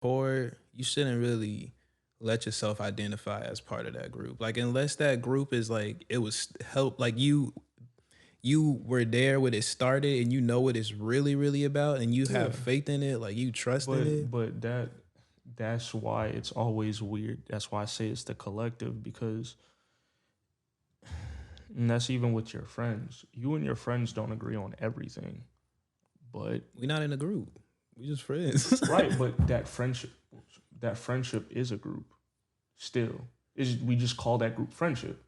Or you shouldn't really let yourself identify as part of that group. Like unless that group is like it was help like you were there when it started and you know what it's really about and you Yeah, have faith in it, like you trust in it. but that's why it's always weird. That's why I say it's the collective because and that's even with your friends. You and your friends don't agree on everything, but We not in a group. We just friends. right, but that friendship is a group still. Is we just call that group friendship.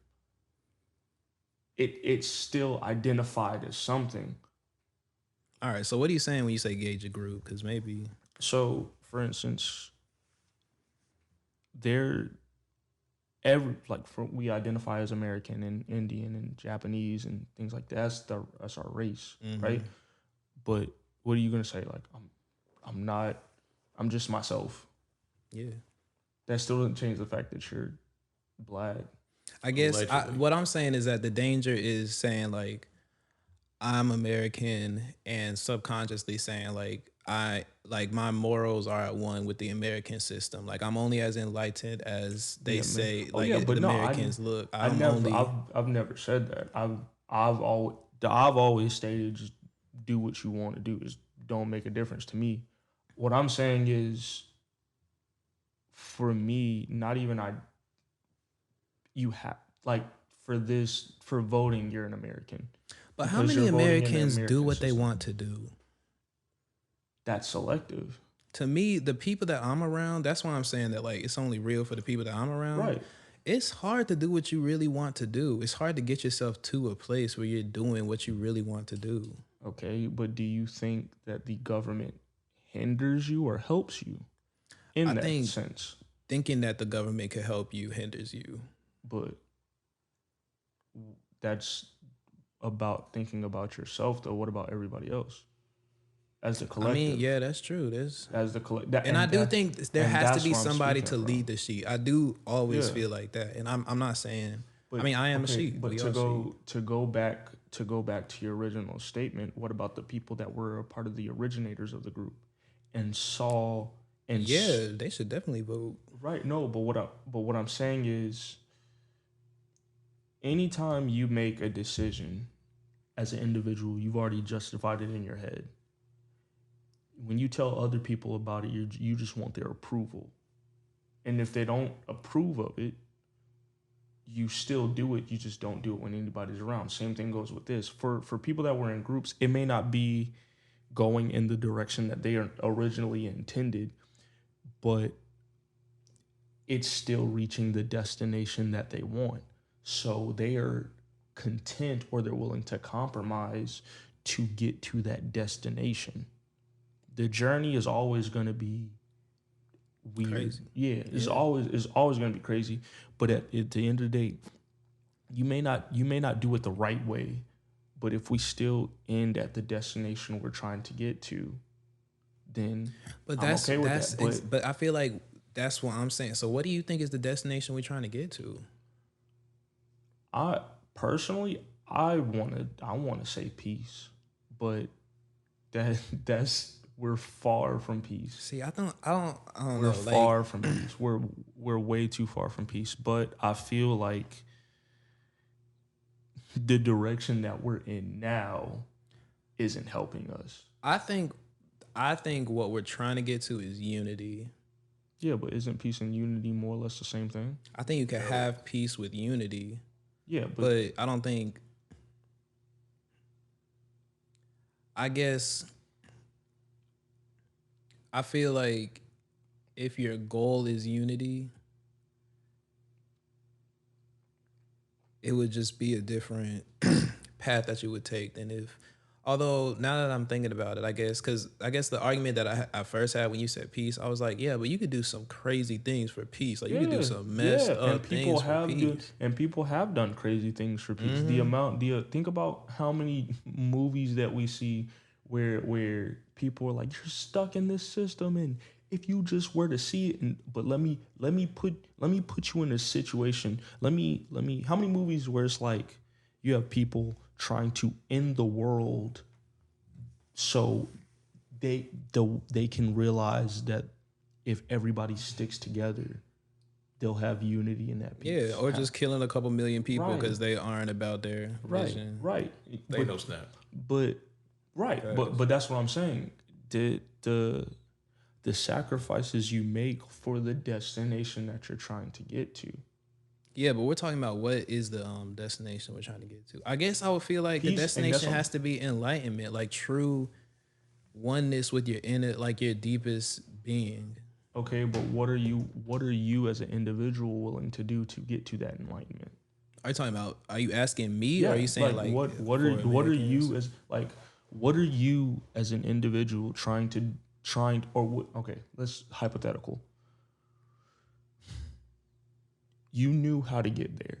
It's still identified as something. All right. So what are you saying when you say gauge a group? Because maybe So, for instance, there every like for we identify as American and Indian and Japanese and things like that. That's our race, right? hmm But what are you gonna say? Like I'm not. I'm just myself. yeah. That still doesn't change the fact that you're black. I guess Allegedly. what I'm saying is that the danger is saying like I'm American and subconsciously saying like I like my morals are at one with the American system. Like I'm only as enlightened as they Yeah, man. say. Oh Like yeah, but the no, Americans look. I I'm never, only I've never said that. I've always stated just do what you want to do. Is don't make a difference to me. What I'm saying is, for me, not even I. You have like for voting, you're an American But how because many you're voting in the Americans do American what they system. want to do? That's selective, To me, the people that I'm around, that's why I'm saying that like it's only real for the people that I'm around. right? It's hard to do what you really want to do. It's hard to get yourself to a place where you're doing what you really want to do. Okay, but do you think that the government hinders you or helps you I in that think sense? thinking that the government could help you hinders you. But that's about thinking about yourself, though. What about everybody else as the I mean, collective? yeah, that's true. There's As the collective, and I do think there and has to that's be where I'm somebody speaking to from. lead the sheep. I do always Yeah, feel like that. And I'm not saying I but mean I am a okay, sheep. but We all sheep. to go back to your original statement. What about the people that were a part of the originators of the group and saw and Yeah, they should definitely vote. right? No, but what I'm saying is, anytime you make a decision as an individual, you've already justified it in your head. When you tell other people about it, you just want their approval. And if they don't approve of it, you still do it. You just don't do it when anybody's around. Same thing goes with this. For people that were in groups, it may not be going in the direction that they are originally intended, but it's still reaching the destination that they want. So they are content or they're willing to compromise to get to that destination. The journey is always going to be weird. Crazy. Yeah, Yeah. it's always going to be crazy. But at the end of the day, you may not do it the right way. But if we still end at the destination we're trying to get to, then But I'm okay with that. But but I feel like that's what I'm saying. So what do you think is the destination we're trying to get to? I personally, I want to say peace, but that's we're far from peace. See, I don't We're know. Like far from peace. We're way too far from peace. But I feel like the direction that we're in now isn't helping us. I think I think what we're trying to get to is unity. Yeah, but isn't peace and unity more or less the same thing? I think you can have peace with unity, Yeah, but but I don't think I guess I feel like if your goal is unity, it would just be a different path that you would take than if. Although now that I'm thinking about it, I guess because I guess the argument that I first had when you said peace, I was like, yeah, but you could do some crazy things for peace. Like you could do yeah, some messed yeah, up things for peace. and people have done crazy things for peace. Mm-hmm. Think about how many movies that we see where people are like, you're stuck in this system, and if you just were to see it, but let me put you in a situation. Let me. How many movies where it's like you have people trying to end the world so they can realize that if everybody sticks together, they'll have unity in that peace. Yeah, or just killing a couple million people Right. because they aren't about their vision. Right. They know snap. But that's what I'm saying. The sacrifices you make for the destination that you're trying to get to. Yeah, but we're talking about what is the destination we're trying to get to. I guess I would feel like the destination has to be enlightenment, like true oneness with your inner, like your deepest being. Okay, but what are you as an individual willing to do to get to that enlightenment? Are you talking about? Are you asking me, or are you saying like what are you as an individual okay, let's hypothetical. You knew how to get there,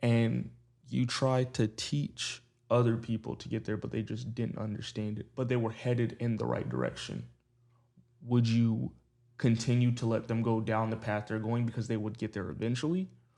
and you tried to teach other people to get there, but they just didn't understand it, but they were headed in the right direction. Would you continue to let them go down the path they're going because they would get there eventually?